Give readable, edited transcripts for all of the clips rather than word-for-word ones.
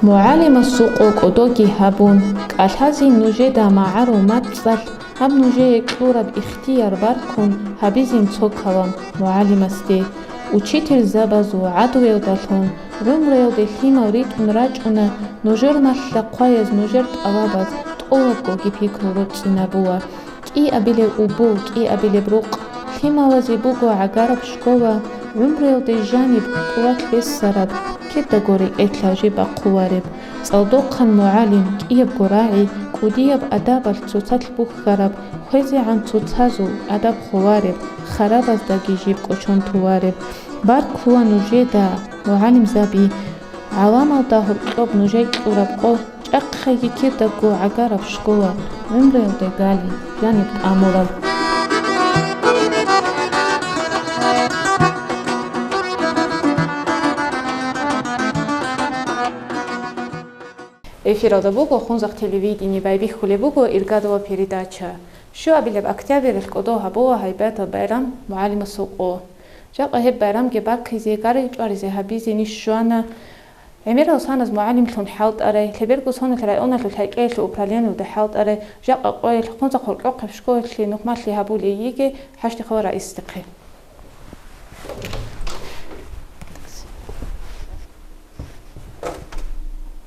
معلم السوق قدوكي هابون كالهازي نوجدا معارو ماتزل هم نوجه كلورا باختيار باركون هابيزين توكوام معلم استي учитель забазу адуел далхун румрел дэлхима ритун раҷуна нужер малла қояз нужер авабаз товабго гипикруру цинабуа ки абиле убу ки абиле бруқ химавази буго агараб шкова румрел дежаниб пуат бессараб кеда гори этлажи бақувариб цалдоқан муалим кияб гораи кудияб адабал цуцатл бухгараб хвези ан цуцазу адаб хувариб харабаз дагижиб кочон тувариб бар куа нужеда муалим заби авамал да хуртоб нужей урабқо чақхаги кеда го агараб шкова румрел дегали яниб амураб Эфирда буго хунзах телевидение байби хуле буго иргадова передача. Шо абилеб октябрь кодо хабо хайбата байрам муалим суқо. Жаqa хеб байрам ге бар кизе гари чаризе хабизе нишwana. Эмера усаназ муалим тун халт аре леберго сон района лхайкел управление уд халт аре жаqa қой хунзах хурқо қашко ли нухмасли хабуле иге хашти хора истиқи.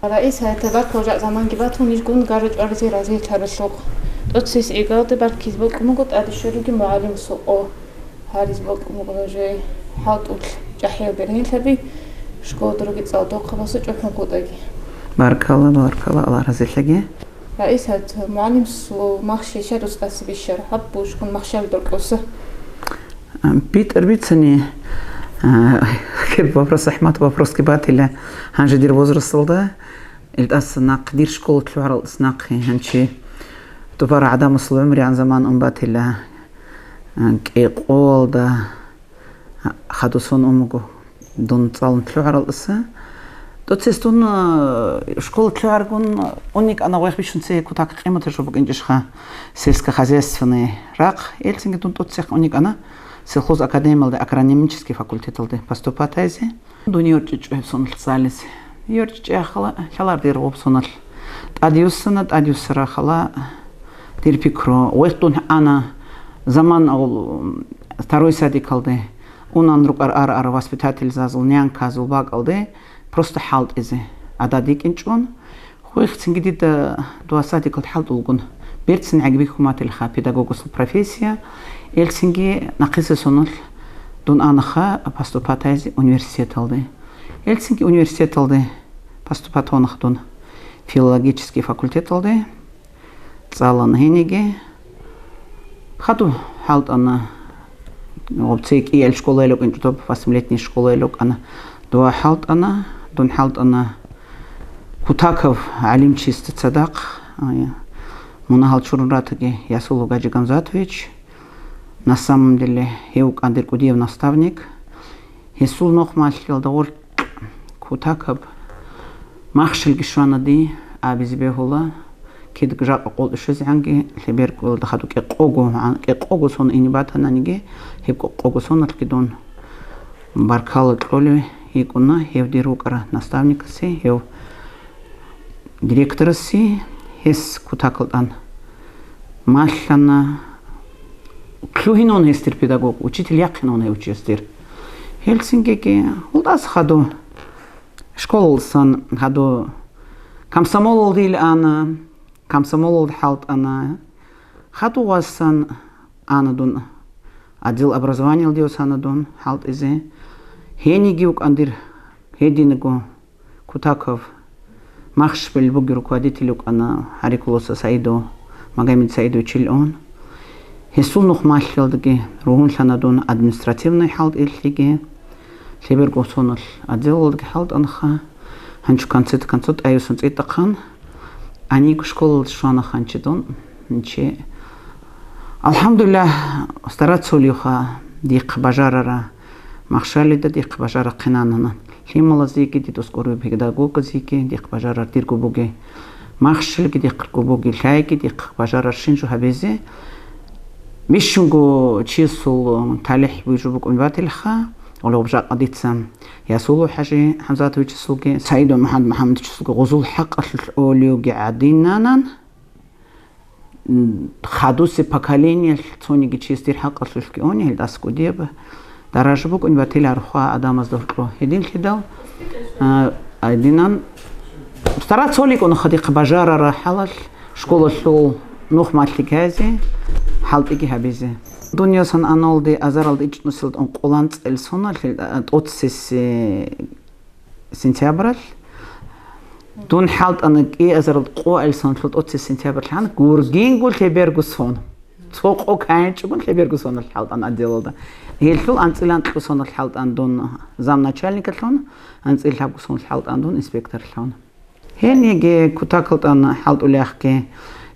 رئيس هتبارك وجاء زمان جباتهم يجون قارج أرزي رزي ترسوق أتسيس إيجاد بركيز بق مقط أدي شريك معلم السوق هاريز بق مقرجي حاط جحية برهين تبي شكو درجة صادق خلاص جحن قطعي بارك الله الله رزي لقي رئيس هت معلم السوق مخشي شرس قص بالشر حبوش كن مخشي درقصة بيت سني كيف вопрос أحمد вопрос كبات إلا هنجدير возраст ده الأس نقدير شكل كلوعر الأسناق هنشي تبار عدم وصل عمري عن زمان أنبات إلا كيقول ده خدوسون أمجو دون طال كلوعر الأسا دوتسيستون شكل كلوعر كون أنيك أنا واقف بيشون سي كتاك قيمة تجربة إنجشها سيلسك خزيستفني راق إلتنج دون دوتسيخ أنيك أنا Сельхоз академия да агрономический факультет да поступать айзе. Дуниорчич сонал залис. Йорчич ахала халар дер опсонал. Адиуснат адиусра хала дирпикро. Уэхтун ана заман второй садик алды. Унан рук ар воспитатель зазл нянка зулбак алды. Просто халт изе. Ададик инчон. Хуэхтин гидит два садик алд халт улгун. Бертсин агбихумат илха педагогус профессия. Эльсинги нақисы сонал дун анаха поступать айзи университет алды. Эльсинги университет алды поступать онах дун филологический факультет алды. Цалан хениге хаду халт ана обцек и школа элок интутоп 8-летний школа элок ана дуа халт ана дун халт ана Хутаков алим чисто цадак мунахал чурратаги Ясулу Гаджи Гамзатович. На самом деле, Хеук Андеркудиев наставник. Хесул нохмал елдаур Хутаков махшил гишванади абизбехула кид гжак қол ишезанги леберк олдахаду кеқогу сон инибатананиге хепко қогу сон алкидон баркал тлоли икуна хевдирукара наставника си хев директора си хес Хутаклдан маллана Клюхинон хестер педагог, учитель яхинон учестер. Хельсинкиге улдас хаду школ сан хаду комсомол дил ана комсомол халт ана хаду васан анадун отдел образования диос анадун халт изе хенигиук андир хединего Кутаков махшпел буги руководителюк ана Харикулоса Саидо Магомед Саидович он Хесул нухмаллалдыги рухун ланадун административный халт илхиги леберго сонал отделалдыги халт анха ханчу концерт аюсын цитақан они школы шуана ханчидон нче алхамдулилlah стараться улиха дик бажарара махшалида дик бажара қинанана хималазики дитоскору педагога зики дик бажара диргубуги махшилги дик губуги лайки дик бажара шинжу хабезе Мишунго чисул талих бижубук унвателха ولو بجاء قديتسا ياسولو حاجي حمزاتويتش سوقي سعيد محمد سوقي غزول حق الأوليو قاعدين خادوسي поколение цоники чистир حق الشكوني هل داسكو ديب даражбук униватила рухва адамаз доркро един хидал айдинан старацолик он хади бажара рахалал школаллу нух матликази халтиги хабизе дуньясан анолди азаралди ичнусилд он qolан წელსონა 20 сентябрь дун халтаныки азаралд qoelson 20 сентябрь хан гургингул хебергусон цоқо кайчгун хебергусон халтан аделда Hilful anzilant guson halt andun zamначальник лон анцил хаб guson halt andun инспектор лон Хенеге кутаклтан halt уляхке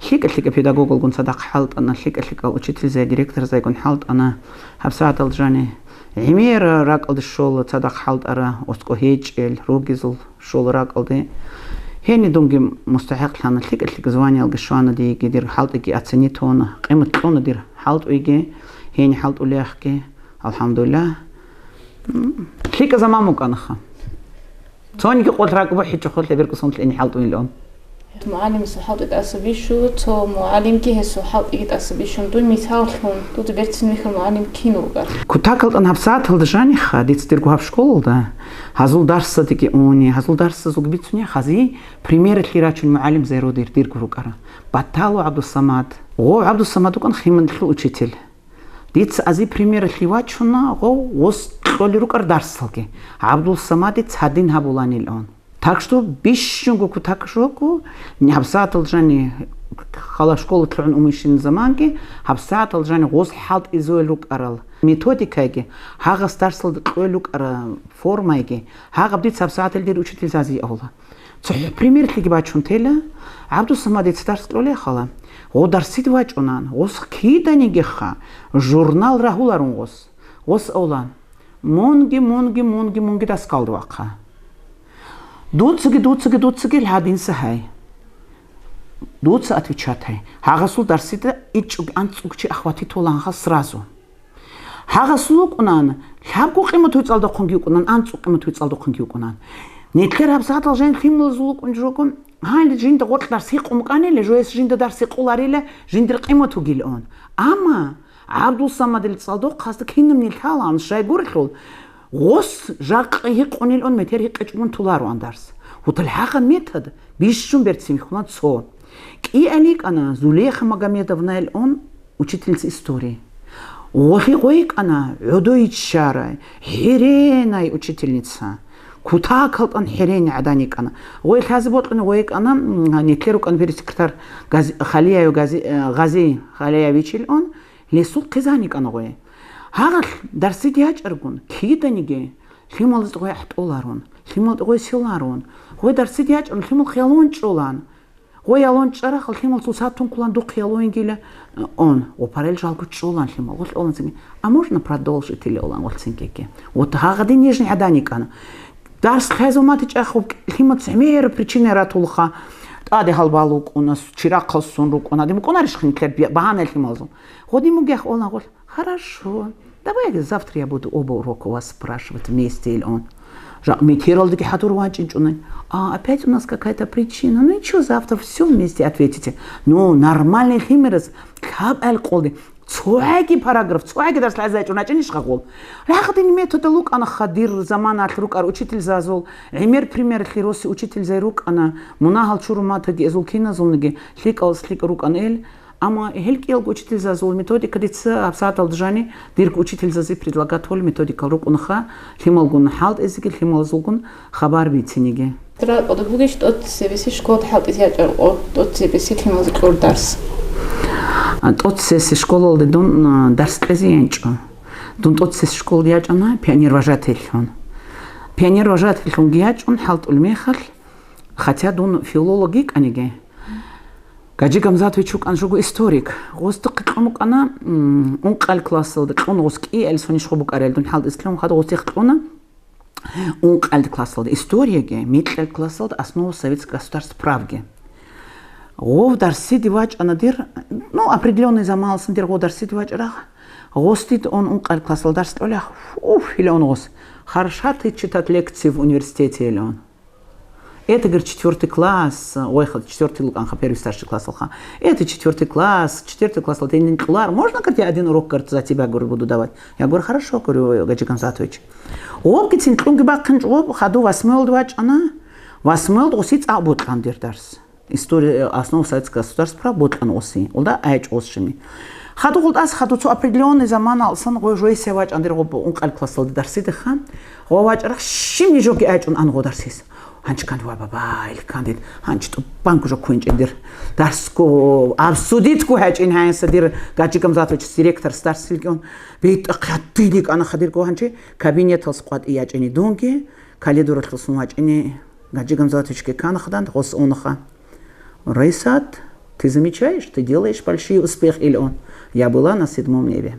хикатлика педагог гун садак halt ана хикатлика учитель за директор за гун halt ана хабсат алжани Эмир ракалды шол садак halt ара оско хечел ругизл шол ракалды Хени дунги мустахик лан хикатлика званял гшвана ди гидир halt ки оценит тона қимат тона дир halt уйге хени halt уляхке Alhamdulillah. Хика замаму канаха. Цоники قطرك بحي تخل تبرك صنت لاني حالتو اليوم. معلم صحات اتعصبيشو تو معلم كي صحات اتعصبيشو دول مثال هون تو تبرت ميخل معلم كينوغا. كنتاكلت انا بساعات هلدجاني خديت تركو في شكول ده. هازول درس تيجي اوني هازول درس زوجبيتسوني خزي بريمير خيراتو المعلم زيرو دير كروكارا. بطالو عبد الصمد. هو عبد الصمد كان خيمن لو учитель. Дитс ази пример хивачуна го ос толирукар дарсалки Абдул Самади цадин хабуланил он так что бишшунгу кутакшоку не хабсатал жани хала школа тлун умишин заманки хабсатал жани гос халт изойлук арал методикаги хага старсал тойлук ара формайги хага дитс хабсатал дир учитель зази аула цо пример хивачун тела Абдул Самади старсале хала O darsit vaçonan, os kidani geha, jurnal rahularun os olan. Mongi das kaldı vaka. Дуцыги лхадин сахай. Дуцы отвечатай. Хагасул дарсита ичуг анцугчи ахвати толанха сразу. Хагасул кунан, лхабку қимат уйцалда қунги кунан, анцуг қимат уйцалда қунги кунан. Нетлер абсатал жен химл зулук унжокун. Хали жинда готлар сиқум канеле жоес жинда дар сиқулариле жиндир қимату гилон. Ама Абдул Самадил цалдо қасты киним нилхалан шайгурлул. Гос жақ хиқунил он метер хиқчмун тулар вандарс. Утал хахан метод бишшун бертсим хунат со. Ки алик ана Зулейха Магомедовна он учительница истории. Охи гоик ана Удоич Шара хиренай учительница. كوتاكلت أن حرين عدانيك أنا ويل حاسبوت أنا ويك أنا نتلرك أن في سكرتار خليا غازي خليا بيشيل أن لسوق كزانيك أنا ويا هذا درسيتي هاج أرجون كيدا نيجي خيمال تقوي حط أولارون خيمال تقوي سيلارون هو درسيتي هاج أن خيمال خيالون شولان هو يالون شرا خيمال توساتون كلان دو خيالون جيله أن وبارل جالكو شولان خيمال قلت أولان زمين أمورنا продолжить تلي أولان قلت سنكيكي وتهاغ دين يجني عدانيك أنا Дарс хазоматич ахуб химат семер причины ратулха аде халбалук у нас вчера калсон рук он адим конариш хинклер баханел хималзон ходи мугях он говорит хорошо давай завтра я буду оба урока у вас спрашивать вместе или он метиралдики хатур вачинчуны опять у нас какая-то причина ну и что завтра все вместе ответите ну нормальный химерс хаб аль колди Цуаги параграф, цуаги дарс лазайчу начиниш хагол. Рахадин методолог ана хадир замана рук ар учитель зазол. Пример хироси учитель зай рук ана мунахал чурумата ди эзулкина золниги ликал слик рук анел. Ама хелкил учитель зазол методика дица абсатал джани дирк учитель зази предлагат хол методика рук унха хималгун халт эзигил хималзулгун хабар бициниги. Тра подбугиш тот себеси шкот халт изячар тот себеси хималзук дарс. Тотсес школа дон дарс презенчо. Дон тотсес школа яжана пионер вожатый он. Пионер вожатый он яжон халт ульмехал. Хотя дон филологик аниге. Гаджи Гамзатовичук анжугу историк. Гостық қамук ана он қал классылды. Он госки эльсони шхобук арел дон халт ислам хад гостық она. Он қал классылды. Историяге метлел классылды основу советского государства правги. Гов дарси дивач анадир, ну, определенный замалсын дир гов дарси дивач рах. Гостит он классал дарс олях. Уф, или он гос. Хорошо ты читать лекции в университете или он. Это, говорит, 4 класс, ой, 4 первый старший класс, это 4 класс, латынный клар. Можно, говорит, я один урок, говорит, за тебя, говорю, буду давать? Я говорю, хорошо, говорю, Гаджи Гамзатович. Он, говорит, синклунги бакканч, ходу 8 двач, она 8 усиц, а ботлан дирдарс. История основ советского государства, ботлан оси, да, айч осшими. Хаду голдас, хаду цо определенный заман алсан, гой жойся вач, андир гоб, он классал дарсиды хан, говач, рах, шим не жоги айч, он ангу дарсис. Ханч канд ва баба ил кандид ханч то банк уже куинчдир дарско абсудит ку хач ин ханс дир Гаджи Гамзатович директор старсилгон бит хаттилик ана хадир ко ханчи кабинет сquat иячени донге калидор сумачени Гаджи Гамзатович ке кан хадан гос онха Райсат, ты замечаешь, ты делаешь большой успех или он? Я была на 7 небе.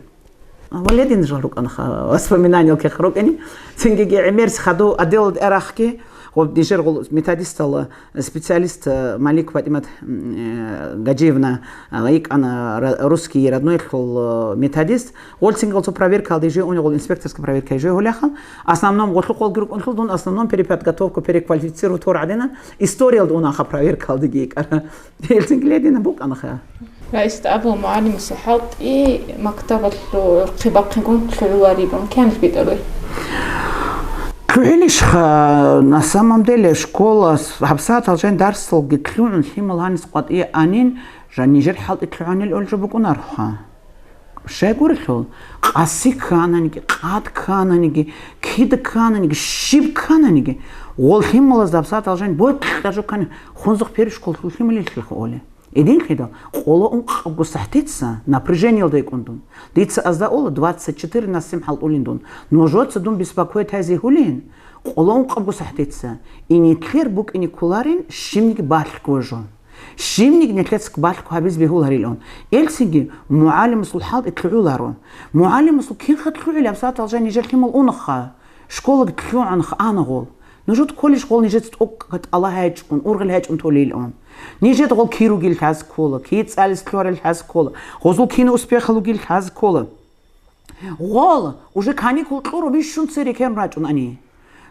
Валедин жалук анха воспоминания ке хрокени сингеге эмерс хаду адел эрахке Дижер методист специалист Малик Фатимат Гаджиевна, она русский родной методист. Он сингл проверка, дижер у него инспекторская проверка, дижер гуляхал. Основном основном переподготовку переквалифицировать урадина. История он аха проверка, дигик. Эльсингледина бук анаха. رئيس أبو معلم الصحات مكتبة قبقكم شلواريبون كان في بيتروي Клюэлиш на самом деле школа хабсат алжен дарсл гитлюн хималхан сquat и анин жанижер халт итлюанил олжобукунарха шегурлул qaси кананиги qat кананиги кид кананиги шиб кананиги ол хималас хабсат алжен бот даже кан хунзух периш школ хималил оле Един хидал, қола он гусахтица, напряжение лдайкундун. Дица аздаола 24/7 халулиндун. Но жодца дун беспокоит хази хулин. Қола он гусахтица. И не тлер бук и не куларин, шимник батлку жон. Шимник не тлецк батлку хабиз бихул харилон. Эльсинги муалим сулхал итлюларон. Муалим сул кин хатлюли абсат алжан нижер химал унаха. Школа тлю анха анагол. Но жод колиш гол нижет ок хат Аллах хайчун, ургал хайчун толилон. Нижет гол киругил хаз кола, киц алис клорил хаз кола, гозул кину успехалугил хаз кола. Гол уже каникул клору бишун церекен рачун ани.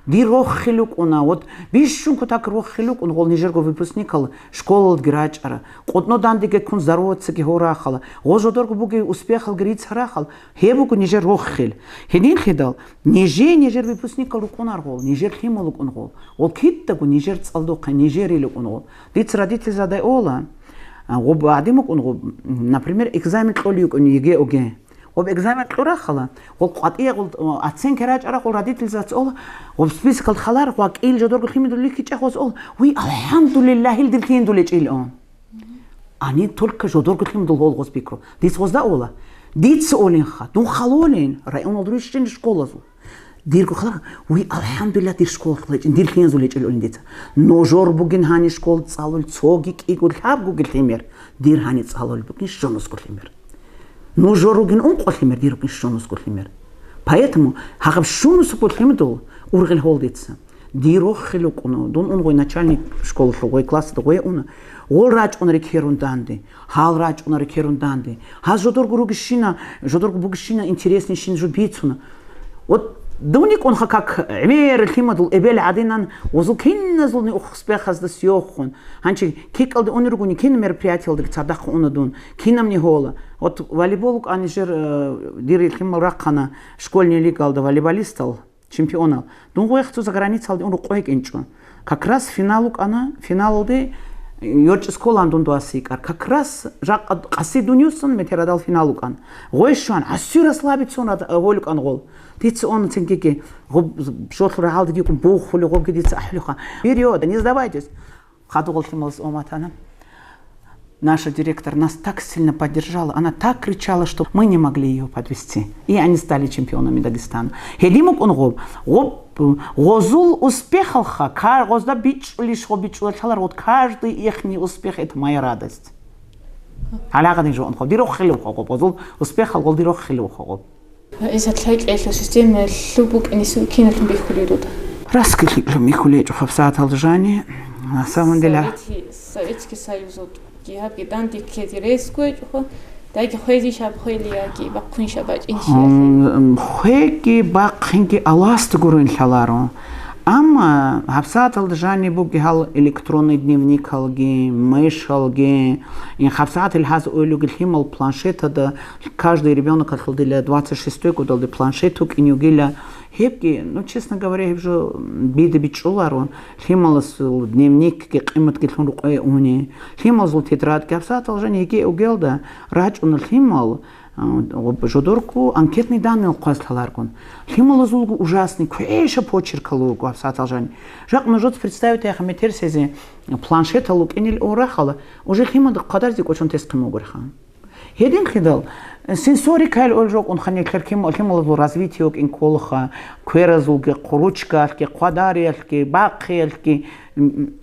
Ди рохилук она, вот бишун кутак рохилук он гол нижерго выпускникал школу грачара. Одно дандиге кун здороваться ки горахала. Гожодорго буги успехал гриц харахал. Хебуку нижер рохил. Хедин хидал. Нижер выпускникал руконар гол, нижер химолук он гол. Ол киттагу нижер цалдока нижерилук он гол. Диц родитель задай ола. Гоб адимук он гоб. Например, экзамен клолиук он еге оге. Об экзамен клорахала. Гол катия гол ацен керач ара гол родитель зац ола. Об список халар гол ил жодорго химидулик чахос ол. Ви алхамдулиллах илдилтин дулеч илон. Они только жодорго химидул гол госпикро. Диц гозда ола. Диц олинха. Дун халолин. Район олдрушин школазу. Дирку халар. Ви алхамдулиллах дир школ хлеч. Дилтин зулеч илон диц. Но жор бугин хани школ цалул цогик игул хаб гугил химер. Дир хани цалул бугин шонус гул химер. Ну жоругин он колхимер дирукин шонус колхимер. Поэтому хагаб шонус колхимдул ургел холдится. Дирохилук он дон он гой начальник школы гой класс гой он. Ол рач он рекерунданды. Хал рач он рекерунданды. Хаз жодор гуругишина, жодор бугишина интересный шин жубицуна. Вот Дуник он как эмер химадул эбел адинан озул кинна зулни ухспехаз да сёхон. Ханчи кикал да ониргуни кин мероприятие да цадах онадун. Кинам не хола. Вот волейболук анижер дир химал ракана школьный лигал да волейболистал чемпионал. Дун гоехту за границал да он рукоек инчу. Как раз финалук ана финал де Йорч сколан дун дуасикар. Как раз жак аси дунюсон метерадал финалукан. Гойшан асюра слабицон волюкан гол. Диц он цинкики шотлра халды гикун бухулу гол гидиц ахлюха. Период, не сдавайтесь. Хаду гол хималс оматана. Наша директор нас так сильно поддержала, она так кричала, что мы не могли ее подвести. И они стали чемпионами Дагестана. Хедимук он гол. Гозул успехалха, гозда бич лишь обичулачалар, вот каждый ихний успех это моя радость. Аляга не жон, дирохилу хогоб, гозул успехал, гол дирохилу хогоб. Из-за тлайк эльфа системы лубук инису кинатун бихулидут. Раскрыли михулечу хавсат алжани, на самом деле. Советский Союз гиаб гидан диккети рескуй хо даги хойзи шаб хойлияги баккун шабач инши хойги бакхинги аласт гурын халаро Ама хабсат алджани буги хал электронный дневник халги, мышь халги, и хабсат хаз ойлюгил химал планшета да каждый ребенок отходили 26-й год алды планшету и не угиля хепки, ну честно говоря, я уже биды бичулару, химал дневник кимат килхун рукой уни, химал зул тетрадки хабсат алджани еге угелда рач он химал жодорку анкетный данные указываларгон. Химал зулгу ужасный, квеша почеркалугу абсаталжани. Жак можете представить, я хаметер сези планшета лук инил урахала, уже химал кадар зик очень тест кимогурхан. Един хидал сенсорикал олжок он ханил химал развитие инколха, кверазулге куручкалки, квадариалки, бакхиалки,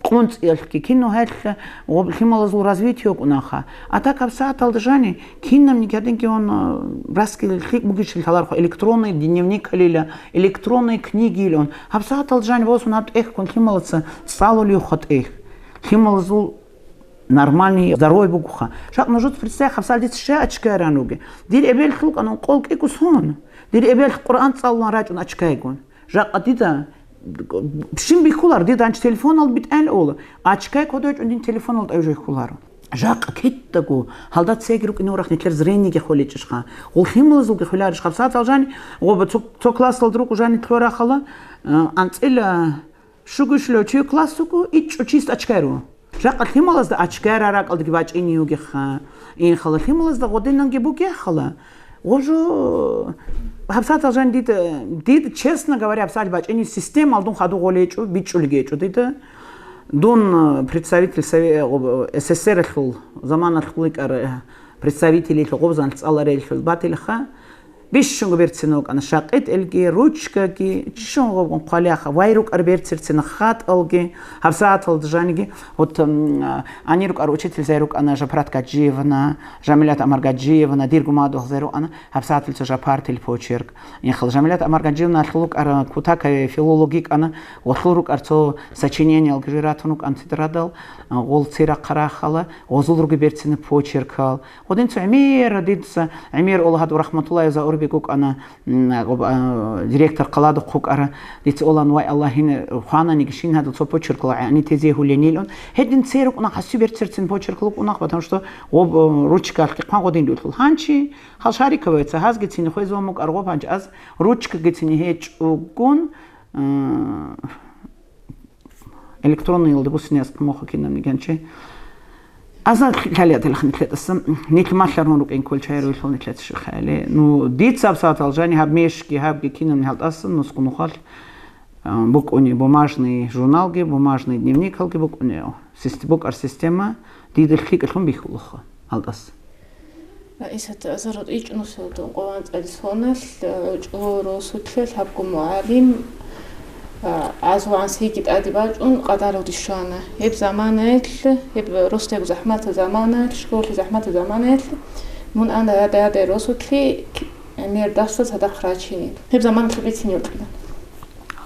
кунцелки, кинохалки, химал развитие унаха. А так абсаталжани кинам никогда он раскил хик бугишил халарху электронный дневник халиля, электронные книги или он абсаталжани вот он от их кон хималца салули хот их химал зул нормальный здоровый бугуха. Шак может представить, хавсал дит ше очка рануги. Дир эбел хлук анон колк экусон. Дир эбел Кур'ан цаллан рач он очка эгон. Жак адида шим бихулар дид анч телефон ал бит эл ола. Очка кодоч он дин телефон ал эжой хулар. Жак киттагу халдат сегрук инорах нетлер зрениге холичшха. Ол химлзуге холарш хавсал цалжани оба цо класс ал друг ужани тлора хала анцела шугушло чу классуку и чист очкару. Жак хималаз да очкара рак алды бач иниуге ха ин хала хималаз да годинанге буге хала ожо хабсат алжан дид честно говоря абсаль бач ини система алдун хаду голечу бичулгечу дид дон представитель СССР хул заман хулик представители хобзан цаларел хул батилха бишшунг берцинок ана шақет элги ручкаги чишунг қаляха вайрук арберцерцина хат алги хавсат алджаниги вот анирук аручитель зайрук ана жапрат гаджиевна Жамилят Амаргаджиевна диргумадох зайрук ана хавсат жапартель почерк ехал Жамилят Амаргаджиевна хлук ар кутака филологик ана хлурук арцо сочинение алгжиратунук антидрадал гол цира қарахала озулруги берцина почеркал один цамир дидса амир олхад рахматуллаhi за бекук ана директор қалады хук ара дит олан вай Аллахин хана нигшин хадал со почеркла они тезе хуленил он хедин церук уна хасубер церцин почерклук унах потому что об ручка қанғодин дулхул ханчи халшариковается хаз гитсин хойзомук арго панч аз ручка гитсин хеч угун электронный елды бусинес моха кинам нигенче أصلاً خليت الخن ثلاثة نيك ما شرون رك إن كل شيء يروي خلون ثلاثة شو خالي نو ديت سبسات الجاني هاب ميشكي هاب كينا من هالت أصلاً نسكنو خال بوك أني бумажный журнал ге бумажный дневник хал ге بوك أني بوك أر система ديد الخيك الخون بيخلوخه هالت أصلاً إيشت أزرد إيش نسود قوان الفونل جورو سوتفل هابكم معلم عزوان سيكت أدباج أن قدروا دشانة هب زمانات هب رستق زحمة زمانات شكول زحمة زمانات من أنا هذا رسولي مير دستة هذا خراجيني هب زمان خبيتني وكذا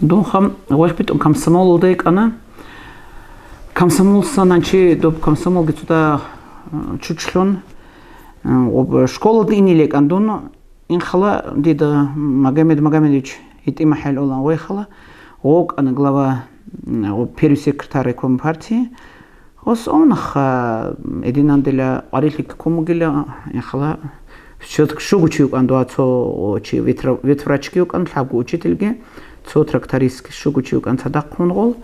دون خم واش بيت كم سمول ديك أنا كم سمول سنانشي دوب كم سمول جتودا تشلون وبشكول ديني لك عندنا إن خلا ديدا ماجمديش يتي محل أولا ويخلا ок ана глава первый секретарь компартии ос онах эдинанделя арилик комугила яхла шугучук андуацо чи ветврачкиук ан хабгу учительге цо трактористки шугучук ан садаккунгол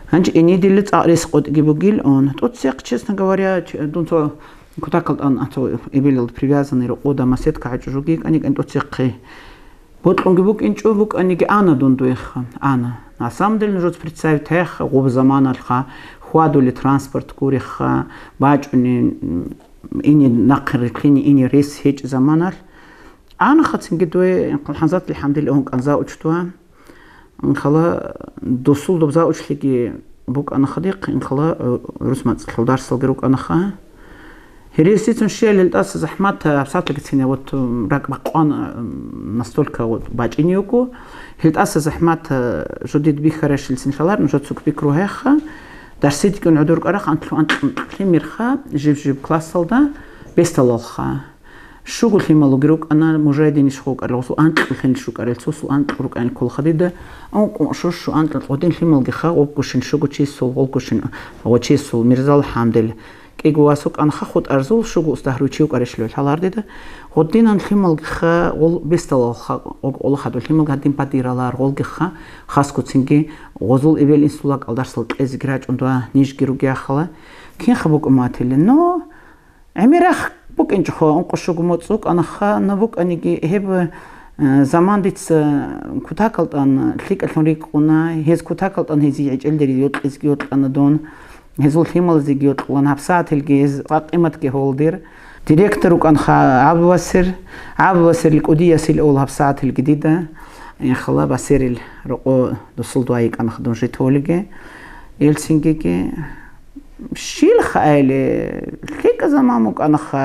анч энидиле царис котгибугил он тот сек честно говоря дунцо кутакал ан ато эбилил привязанный ода масетка ачужугик аник ан тот сек вот он гибук инчубук аниги ана дундуеха ана на самом деле нужно представить тех губ заман алха хуадули транспорт куриха бачуни ини нақр клини ини рейс хеч заман ал ана хатсин гидуе ханзат алхамдулилlah он канза учтуа خلا دوسول دوبزا учлиги бук ана хадик خلا русмат хилдарсал герук ана ха هريسيتون شيل الأساس زحمات بساط لك تسيني وت راك بقوان نستولك وباجينيوكو هلت أساس زحمات جديد بيخرش لسنشالار نجد سوق بيكروهيخ درسيت كن عدور قرخ أنت مرخا جيب كلاس صلدا بيستلالخا شو قلت لي مالوجروك أنا مجاهدين شخوك الرسول أنت الحين شو قريت سوسو أنت روك أن كل خديدة أو شو أنت القدين لي مالجخا وبكشن شو قلت شيء وبكشن هو شيء ميرزال حمدل كي جواسوك أنا خد أرزول شو استهرو شيء وقريش له الحلار ديده قدين أن لي مالجخا وال بيستلالخا ولا خدوا لي مالجادين بديرالار والجخا خاص كتسنجي غزول إبل إنسولاك الدرس الإزجراج عندها نيج جروجيا خلا كين خبوك أماتي لأنه عميرخ بوك إنجخو أنقشوا جموتسوك أنا خا نبوك أنيجي هب زمان ديتس كتاكلت أن تلك الثوريك قنا هيز كتاكلت أن هزي عجل دريوت إزجيوت أنا دون هزول ثيمال زيجيوت قنا بسات الجيز قيمة كهولدير ديريكتروك أن خا عبد وسر القدية سيل أول بسات الجديدة يعني خلا بسير الرقو دسول دوايك أنا خدم شيء تولجة يلسينجي شيل خايلة كيك زمامك أنا خا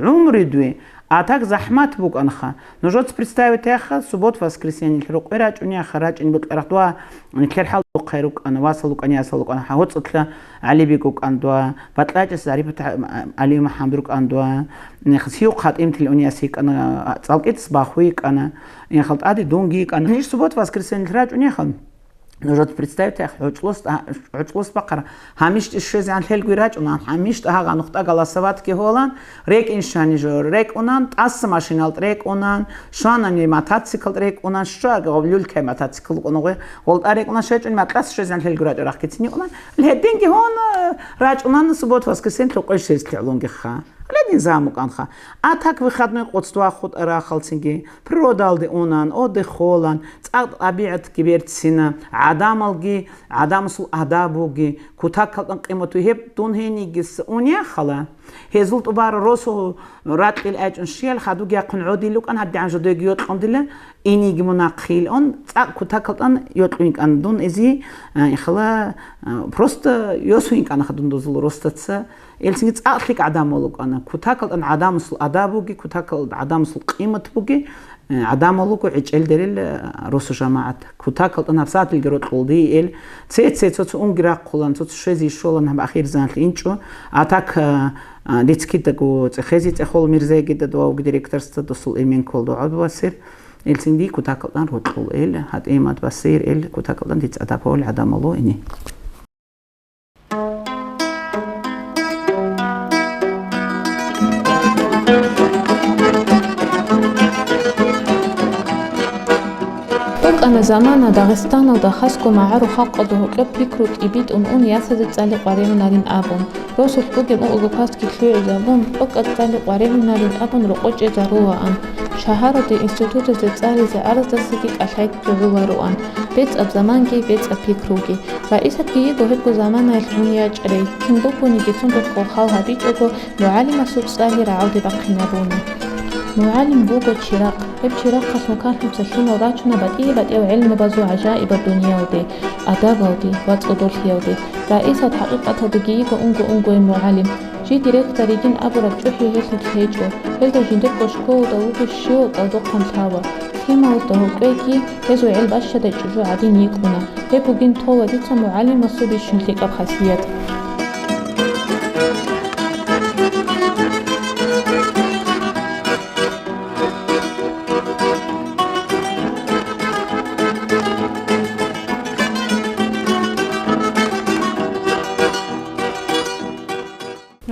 عمري دوي أتاك زحمات بوك أنا خا نجوت представить ياخا سبوت воскресенье الرق إراج ونيا خراج إن بتقرأ دوا نكير حال خيرك أنا واصلك أنا أصلك أنا حوت أطلع علي بيكوك أن دوا بطلعت السعري بتاع علي محمدك أن دوا نخسيوق خات إمتى الأنياسيك أنا صالكيت صباحويك أنا خلط عادي دونجيك أنا نيش سبوت воскресенье الراج ونيا خل نجد представить يا عجلوس بقرة هميش الشيء عن هالجوي راج ونان هميش تها نقطة جلسات كهولان ريك إنشاني جور ريك ونان تأس ماشينال ريك ونان شانني ماتاتسيكل ريك ونان شاق قبلول كي ماتاتسيكل ونوغي ولد أريك ونان شيء إن ماتلاس شيء عن هالجوي راج راح كتني ونان الهدين كهون راج ونان سبوت واسكسين تلقيش شيء تعلون خا لدين زامك أنخا أتاك بخدمة قدستوا خد أراخل سنجي برودال دي أونان أو دي خولان تأخذ أبيعت كبيرت سنة عدام الجي عدام سل أدابوجي كتاكل قيمته هب دون هني جس أونيا خلا هزلت أبار روسو رات الأج أنشيل خدو جا قنعودي لك أنا هدي عن جدو جيوت قندلة إني جمناقيل أن كتاكل أن يطلعك أن دون إزي خلا بروست يوسوينك أنا خدون دوزل روستة إلسنجت أطلق عدام ولوك أنا كتاكل أن عدام سل أدابوجي كتاكل عدام سل قيمة بوجي عدام ولوك عجل دليل روسو جماعة كتاكل أن بسات الجروت قلدي إل تيت توت أنجرا قلنا توت شيء شغل أنا بأخير زانت إنشوا أتاك ديتسكي تقو تخزي تخول ميرزاي جدا دواء ديريكتور ستدوسل إيمين كل دواء بواسير إلسندي كتاكل أن روت قل إل هاد إيمات بسير إل كتاكل أن ديت أدابول عدام ولو إني أنا زمان داغستان وداخسكو معارو خاقدو هكلا بيكروت إبيت أن ياسد تسالي قاريم نارين أبون روسو بوغن أو أغوباستكي كليو زابون بوغ تسالي قاريم نارين أبون رقوج إزاروا أن شهارو دي إنستيتوت تسالي زي أرز دسيكي أشايك جوغارو أن بيت أب زمانكي بيت أب بيكروكي رئيسة كييغو هكو زمان الحونيا جري كندوكو نيجيتون دكو خالها بيجوغو معالي مسوب سالي رعودي باقينابوني معلم بوغو تشيراق هب تشيراق خصم كان مسلمة وراجنا بدي علم بازو عجائب الدنيا ودي أداب ودي واتقدر ودي رئيسة حقيقة دقيقة أنغو معلم جي ديريكتوري جين أبو رجوحي هيسن تهيجو هيدو جندق وشكو ودوغو الشيو ودوغو قمتاوا كيما ودوغو كويكي هزو علب أشد الججو عدين يكونا هبو جين طوة ديتا معلم مصوبي شنليك أبخاسيات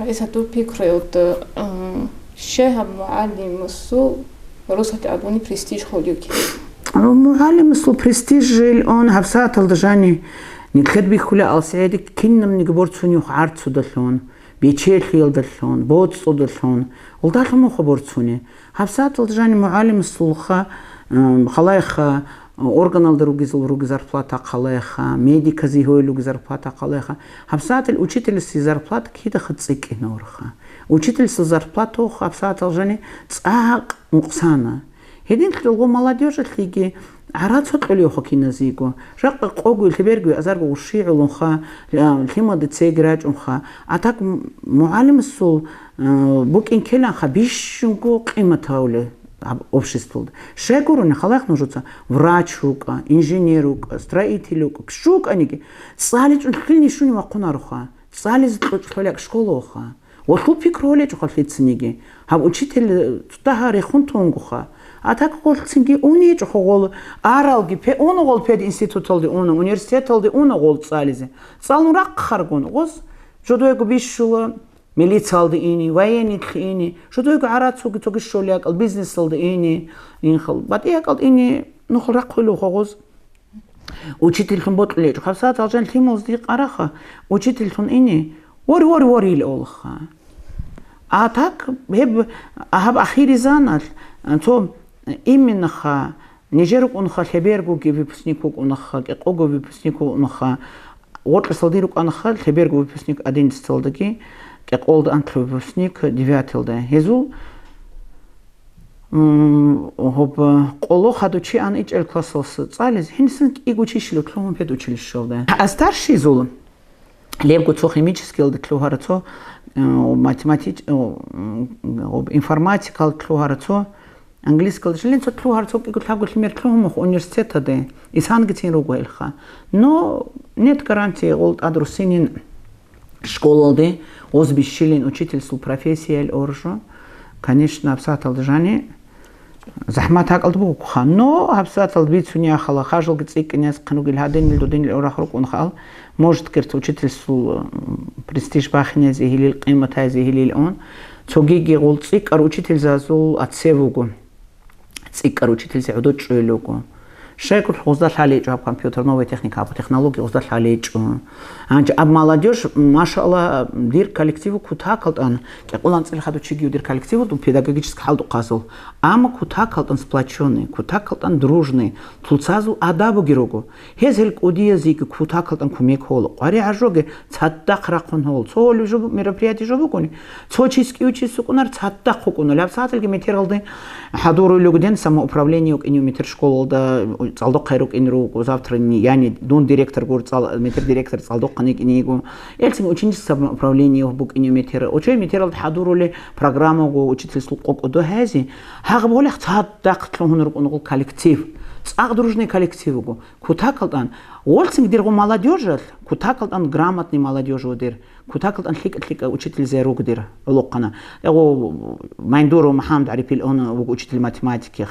رئيسة بيكروت شهر معلم مسو روسة أبوني برستيج خوليوكي معلم مسو برستيج الآن هفسات الدجاني نتخد بيخولا ألسعيدك كنا من جبرت سوني وخارت سودلون بيتشيل خيل دلون بوت سودلون ولدالهم وخبرت سوني هفسات الدجاني معلم مسوخة خلايخة органал руги зарплата қалайха, медика зихойлуги зарплата қалайха. Хабсател учительство зарплата кида хацики норха. Учительство зарплату хабсател жени цаак муксана. Хедин тлго молодежь лиги عرات صدقليو خكينا زيجو رق قوجو الكبيرجو أزارجو والشيع لونخا الحما دتسيجراج أنخا أتاك معلم السول بوك إن كلا خبيش شنكو قيمة هؤلاء обществу. Шекуруни халах нужуца врачука, инженерука, строителюка, кшук аники. Цалич хлини шуни вакунаруха. Цализ тхоляк школоха. Вот лупик ролеч халфицниги. Хаб учитель тутаха рехунтунгуха. А так голцинги унич хогол аралги пе оногол пед институтолди оно университетолди оногол цализе. Цалнурак харгун гос жодоего бишула милициалды ини, военник ини, жодоего арацуги тогишоляк ал бизнесалды ини, инхал. Батияк ал ини нухрак хулу хогос. Учитель хон ботлеч. Хавсат алжан тимоз ди араха. Учитель хон ини вори ил олха. А так хеб ахири занал. То именно нижерук унха хебергу ги выпускнику унха кого выпускнику унха вот солдирук унха хебергу выпускник 11 солдаги как олд анклу выпускник 9 да хезу хоб коло хадучи ан ичел классос цалез хинсен игучишлу клом пед училище да а старший зул левгу цо химический олд клугарцо математик информатикал клугарцо английский член цо клугарцо ки клавгу мер клом университета да исангитин ругелха но нет гарантии олд адрусинин школалды озбишилин учительству профессияль оржо конечно абсатал жани захмат акалдбу хан но абсатал бицуня хала хажл гцикнес кнугил хаден лдудин орахрук унхал может керт учительству престиж бахне зихилил қимата зихилил он цогиги гол цикар учитель зазул атсевугу цикар учитель зеудо чуелугу шекур хоздал халич об компьютер новая техника об технологии хоздал халич анч об молодежь машалла дир коллективу кутакалтан кулан цел хаду чигиу дир коллективу педагогический халду казул ама кутакалтан сплоченный кутакалтан дружный тулцазу адабу гирогу хезел кудия зиг кутакалтан кумек хол ари ажоге цаттак ракун хол цолу жу мероприятие жу букуни цочиски учису кунар цаттак хукуну лапсателге метерлды хадуру люгден самоуправление к инюметр школда цалдок хайрук инру завтра яни дун директор гур метр директор цалдок каник инигу эльсин ученическое самоуправление бук инюметр учой метерал хадурули программу го учительству кок до хази хагболах цаттак тлунур кунгул коллектив цаг дружный коллектив го кутакалдан олсин дирго молодежь кутакалдан грамотный молодежь дир кутакалдан хик учитель зерук дир локана его майндуру махамд арифил он учитель математики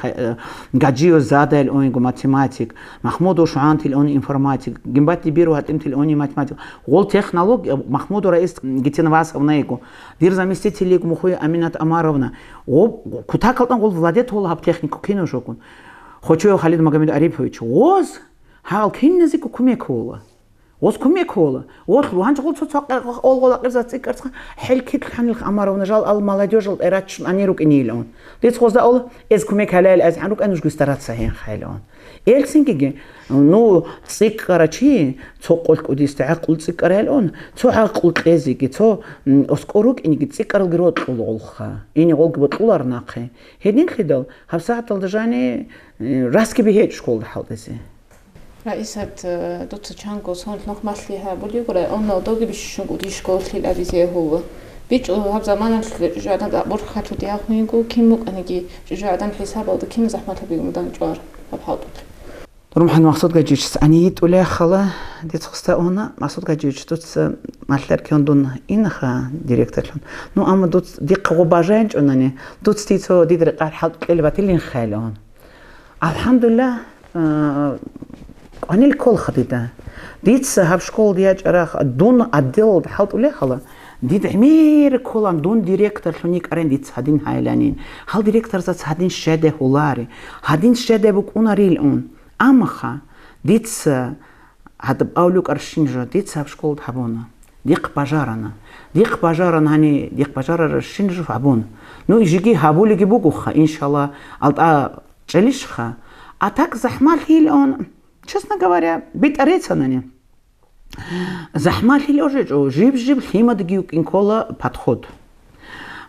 гаджио задал он математик махмуду шуантил он информатик гимбати биру атимтил он математик ол технология махмуду раис гитинвас онайго дир заместитель мухой аминат амаровна о кутакалдан ол владет ол ап технику кино жокун хочу Халид Магомед Арифович оз хал киннезику кумекола оз кумекола ол ванж гол цоцак ол гол акзацикарс хелкит ханил амаровна жал ал молодежь эрач анирук инилон дец хозда ол эз кумекалал аз анук ануш густаратса хен хайлон элсингиге ну цикарачи цоқол кудиста ақул цикаралон цо ақул қезиги цо оскорук иниги цикарл грот олха ини ол гботулар нақи хедин хидал хавсаатал дажани раски бихет школ халдеси Раисат доца чанго сон нохмал лиха болигура онно доги бишшун уди школ хила бизе хова бич хаб заман жадан бор хату дия хуингу кимук аниги жадан хисаб алды ким захмат бигумдан жвар абхаут Румхан мақсуд гажич анит уля хала детсхста она мақсуд гажич тут маллар кёндун инха директорлун ну ама тут диқго бажанч онане тут стицо дидр қар халт элбатилин хайлон алхамдулилlah анил кол хадида дитс хаб школ диач арах дун отдел халт уля хала дид эмир колан дун директор луник арен дитс хадин хайланин хал директор за хадин шеде хулари хадин шеде бук унарил он амаха дитс хад аулюк аршинжо дитс хаб школ хабона диқ пожарана ани диқ пожара шинжо хабон ну ижиги хабулиги бугуха иншалла алта челишха а так захмал хил он честно говоря бит арецанани захмал хил уже жиб химадгиук инкола подход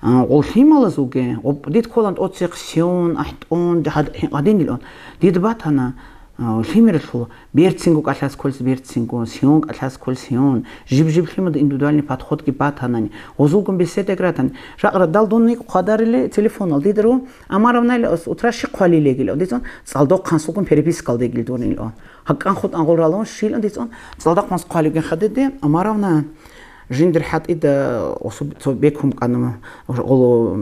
ол хималазуге дит коланд отсекцион ахтон один он дит батана Лимерл берцингу калас колс берцингу сион калас колс сион жиб химод индивидуальный подход ки батанани озулгун беседа гратан жагра далдонни кадариле телефон ал дидеру амаравнай утраши квалилегил дизон залдо кансулгун перепискал дегил донило хаккан хот ангоралон шилон дизон залдо канс квалиген хадеде амаравна жиндер хат ида осо бекум канама оло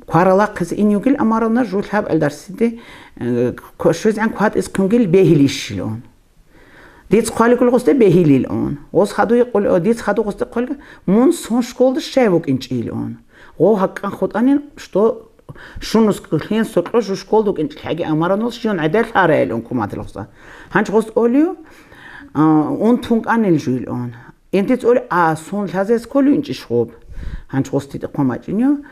кварала кыз инюгил амаравна жулхаб алдарсиде көшөз ан квад is кунгил бехилишлон диц кваликул госте бехилилон ос хаду кол диц хаду госте кол мун сон школда шевук инчилон о хаккан хот анин что шунус клен сотло школдук инчаги амаранос шон адал харелон куматлоса ханч гост олио он тунг анил жулон энтец ол сон лазес колунч шоб ханч гости қомачиньо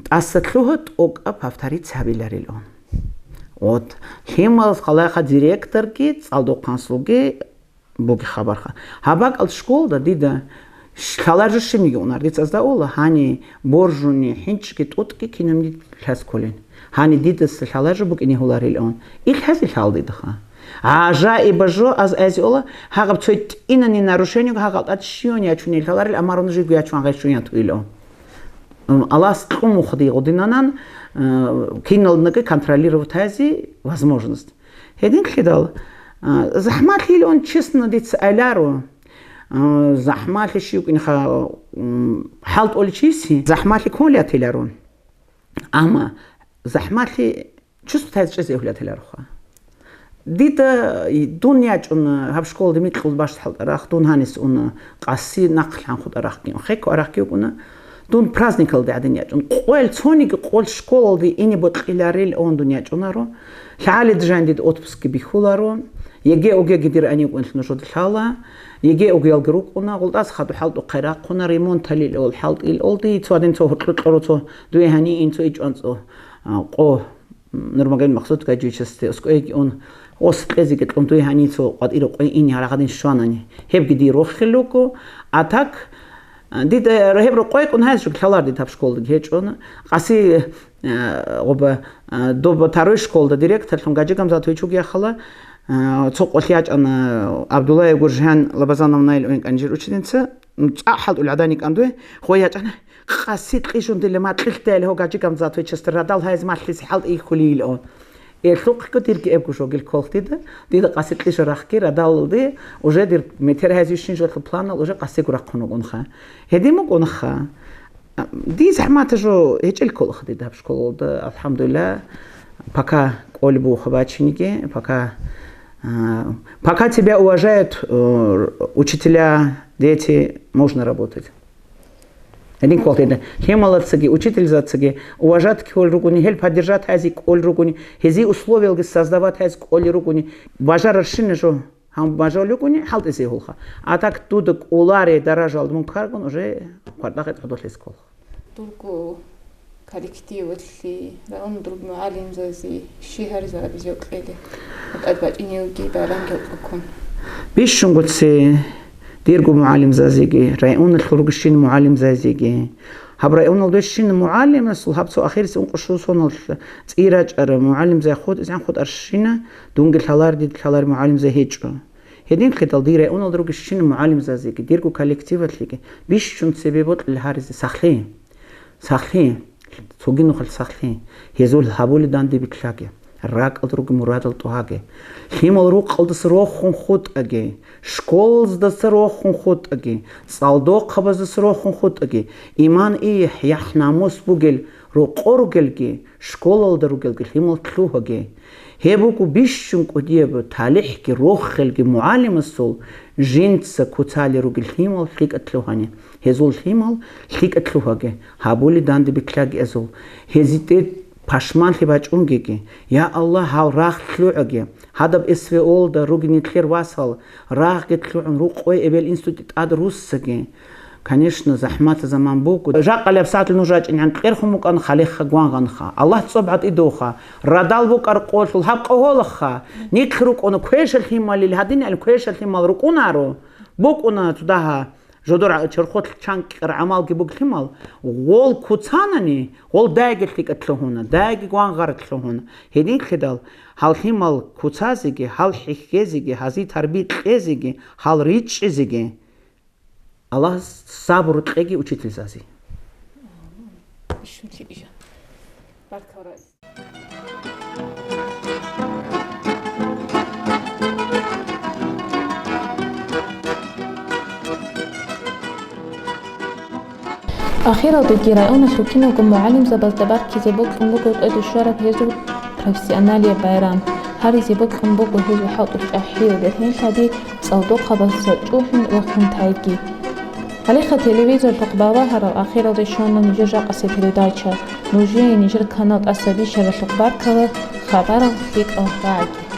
тассатлухот ок апафтари цабиларилон вот хималс халаха директор ки цалдо консулге боги хабарха хабак ал школда дида шкалар шимиги унар дицазда ола хани боржуни хинчки тутки кинемди хас колен хани дидас шалар бог ини хуларилон ил хаси халдиха ажа и бажо аз азола хагаб цойт инани нарушению хагал атшиони ачуни халарил амарон жигу ачуан гашуян туило алас кому ходи годинанан кинолнеге контролировать хази возможность хедин хидал захмат хил он честно диц алару захмат шиук инха халт олчиси захмат коля теларон ама захмат чувство хази чезе теларуха дита дуня чун хаб школ демит хул баш рахтун ханис он қаси нақлан худ рахкин хек рахки уна дун праздникал да дня чун қол цоник қол школды ини ботларил он дуня чунаро хали джандит отпуски бихуларо еге оге гидир ани кунтно шод хала еге оге алгрук уна голдас хаду халду қайра куна ремонт талил ол халд ил олди цодин цо хутлоро дуе хани инцо ичонцо қо нормаген мақсуд гажичсте оскоеги он острезиге томтуи ханицо qad iro qoy ini haraqadin shwanani hebgidi rokhluko atak did hebro qoy kun hasuk khalardi tap shkolda gechon qasi oba doba taroy shkolda direktor tum gajigam zatuychug yaxala цоқолиач ана Абдуллаев Гуржан Лабазановна ил анжир учидинца ахад уладаник андуе хояч ана қасит қишун дилематлихтел хогачигам затuychester радал хайз матлис халт ихулил он Элхук котирки эбкушогил колхтида дида қасит қиш рахки радалды уже дир метер хайзишин жол планал уже қаси гураққунугунха хедимугунха ди захмата жо хечел колхди да школда алхамдулилlah пока ольбу хабачнике пока тебя уважают учителя, дети, можно работать. Один колхида. Хемалацаги, учитель зацаги, уважать к ольругуни, хель поддержать хазик ольругуни, хези условия создавать хазик ольругуни, важа расширение жо, хам важа ольругуни, халт изи холха. А так тудок уларе дорожал мункаргун уже квартахет адотлес колх. Только коллективы, он друг малин зази, шихар за бизёкледи. Вот отбать инюги баланги окон. Бишунгутсе ديرجو معلم زازيجي رايون الخروجين معلم زازيجي هب رايون الدشين معلم الصحاب سو اخير سو قشوسون صيراج ار معلم زي خود زين خود ارشينا دونجل حلار دي حلار معلم زي هيجو هدين كتل دي رايون الدروجين معلم زازيجي ديرجو كولكتيفاتليجي بيش شون سببوت الهارز سخلي سوغينو خل سخلي هيزول هابول داندي بكلاكي Рак алруг мурадал туаге. Химал рук алдас рохун хут аге. Школз дас рохун хут аге. Салдо қабаз рохун хут аге. Иман и яхнамус бугел руқоргелге. Школ алдаругелге химал тлухаге. Хебуку бишшун кудиебу талихки роххелге муалим сол. Жинца куцали ругел химал хлик атлухане. Хезул химал хлик атлухаге. Хабули данди биклаги азул. Хезитет Пашман хибач унгеги, я Аллах хау рах тлуаге, хадаб эсве олда ругни тлер васал, рах гетлуан рукой эбел институт ад руссаге. Конечно, захмата заман боку. Жак алябсат нужач ин тлерхумук ан халиха гуанганха. Аллах цобат идоха, радал бук арқошул хаб қоголха. Нитлрук он квешел хималил хадин ал квешел химал рукунаро. Бук она тудаха جدور ترخوت شانك عمال جبوك ثمال غول كوتانني غول دايق لك هنا دايق وان غارت هنا هدين خدال هال ثمال كوتازيجي هال حكيزيجي هذه تربية خيزيجي هال ريتش إزيجي الله صبر تلاقي وشيت زازي شو تيجي بارك الله أخيرا بجيراننا شوكينا كم معلم زبالتبار كي زبوك أمبوكو تقدر الشرب هزو بروفيسيونالية بايرام هاري زبوك أمبوكو هزو حاط أحيو دهين شادي صوتوقها بس جوحن وخن تايكي عليها تلفزيون تقباوا هرا أخيرا دشون نجرا قصة تلدايتشا نوجي نجر كانت أسابيش رشقبار كذا خبر فيك أو باعك